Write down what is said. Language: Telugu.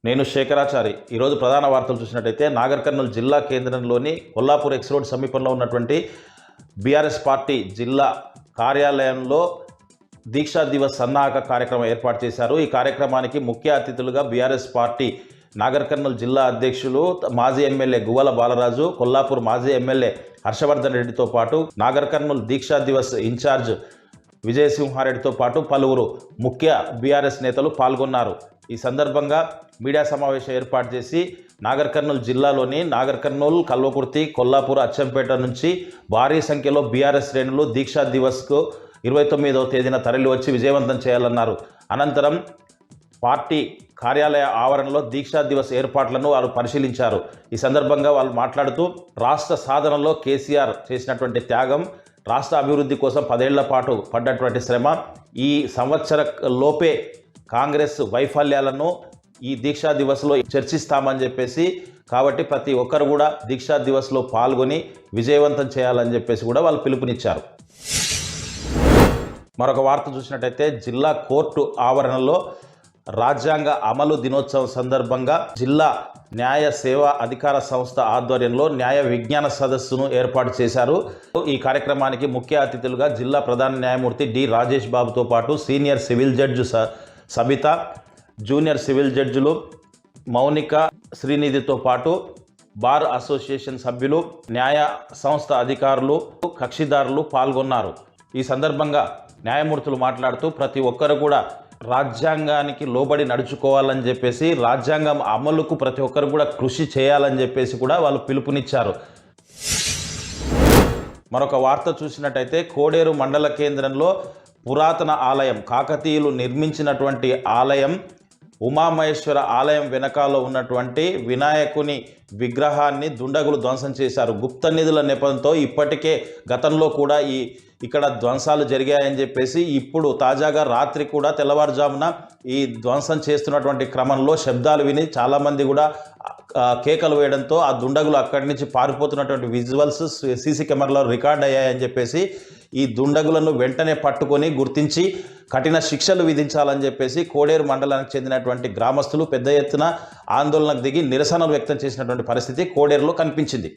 నేను శేఖరాచారి. ఈరోజు ప్రధాన వార్తలు చూసినట్టయితే నాగర్ కర్నూలు జిల్లా కేంద్రంలోని కొల్లాపూర్ ఎక్స్ రోడ్ సమీపంలో ఉన్నటువంటి బీఆర్ఎస్ పార్టీ జిల్లా కార్యాలయంలో దీక్షా దివస్ సన్నాహక కార్యక్రమం ఏర్పాటు చేశారు. ఈ కార్యక్రమానికి ముఖ్య అతిథులుగా బీఆర్ఎస్ పార్టీ నాగర్ కర్నూలు జిల్లా అధ్యక్షులు మాజీ ఎమ్మెల్యే గువ్వల బాలరాజు, కొల్లాపూర్ మాజీ ఎమ్మెల్యే హర్షవర్ధన్ రెడ్డితో పాటు నాగర్ కర్నూలు దీక్షా దివస్ ఇన్ఛార్జ్ విజయసింహారెడ్డితో పాటు పలువురు ముఖ్య బీఆర్ఎస్ నేతలు పాల్గొన్నారు. ఈ సందర్భంగా మీడియా సమావేశం ఏర్పాటు చేసి నాగర్ కర్నూలు జిల్లాలోని నాగర్ కర్నూలు, కల్వకుర్తి, కొల్లాపూర్, అచ్చంపేట నుంచి భారీ సంఖ్యలో బీఆర్ఎస్ శ్రేణులు దీక్షా దివస్కు 29వ తేదీన తరలి వచ్చి విజయవంతం చేయాలన్నారు. అనంతరం పార్టీ కార్యాలయ ఆవరణలో దీక్షా దివస్ ఏర్పాట్లను వారు పరిశీలించారు. ఈ సందర్భంగా వాళ్ళు మాట్లాడుతూ రాష్ట్ర సాధనలో కేసీఆర్ చేసినటువంటి త్యాగం, రాష్ట్ర అభివృద్ధి కోసం 10 ఏళ్ల పాటు పడ్డటువంటి శ్రమ, ఈ సంవత్సర లోపే కాంగ్రెస్ వైఫల్యాలను ఈ దీక్షా దివస్లో చర్చిస్తామని చెప్పేసి, కాబట్టి ప్రతి ఒక్కరు కూడా దీక్షా దివస్లో పాల్గొని విజయవంతం చేయాలని చెప్పేసి కూడా వాళ్ళు పిలుపునిచ్చారు. మరొక వార్త చూసినట్టయితే జిల్లా కోర్టు ఆవరణలో రాజ్యాంగ అమలు దినోత్సవం సందర్భంగా జిల్లా న్యాయ సేవా అధికార సంస్థ ఆధ్వర్యంలో న్యాయ విజ్ఞాన సదస్సును ఏర్పాటు చేశారు. ఈ కార్యక్రమానికి ముఖ్య అతిథులుగా జిల్లా ప్రధాన న్యాయమూర్తి డి రాజేష్ బాబుతో పాటు senior civil judge Sabitha, junior civil జడ్జిలు మౌనిక, శ్రీనిధితో పాటు బార్ అసోసియేషన్ సభ్యులు, న్యాయ సంస్థ అధికారులు, కక్షిదారులు పాల్గొన్నారు. ఈ సందర్భంగా న్యాయమూర్తులు మాట్లాడుతూ ప్రతి ఒక్కరు కూడా రాజ్యాంగానికి లోబడి నడుచుకోవాలని చెప్పేసి, రాజ్యాంగం అమలుకు ప్రతి ఒక్కరు కూడా కృషి చేయాలని చెప్పేసి కూడా వాళ్ళు పిలుపునిచ్చారు. మరొక వార్త చూసినట్టయితే కోడేరు మండల కేంద్రంలో పురాతన ఆలయం, కాకతీయులు నిర్మించినటువంటి ఆలయం, ఉమామహేశ్వర ఆలయం వెనకాల ఉన్నటువంటి వినాయకుని విగ్రహాన్ని దుండగులు ధ్వంసం చేశారు. గుప్త నిధుల నెపంతో ఇప్పటికే గతంలో కూడా ఇక్కడ ధ్వంసాలు జరిగాయని చెప్పేసి, ఇప్పుడు తాజాగా రాత్రి కూడా తెల్లవారుజామున ఈ ధ్వంసం చేస్తున్నటువంటి క్రమంలో శబ్దాలు విని చాలామంది కూడా కేకలు వేయడంతో ఆ దుండగులు అక్కడి నుంచి పారిపోతున్నటువంటి విజువల్స్ సీసీ కెమెరాలో రికార్డ్ అయ్యాయని చెప్పేసి, ఈ దుండగులను వెంటనే పట్టుకొని గుర్తించి కఠిన శిక్షలు విధించాలని చెప్పేసి కోడేరు మండలానికి చెందినటువంటి గ్రామస్తులు పెద్ద ఎత్తున ఆందోళనకు దిగి నిరసనలు వ్యక్తం చేసినటువంటి పరిస్థితి కోడేరులో కనిపించింది.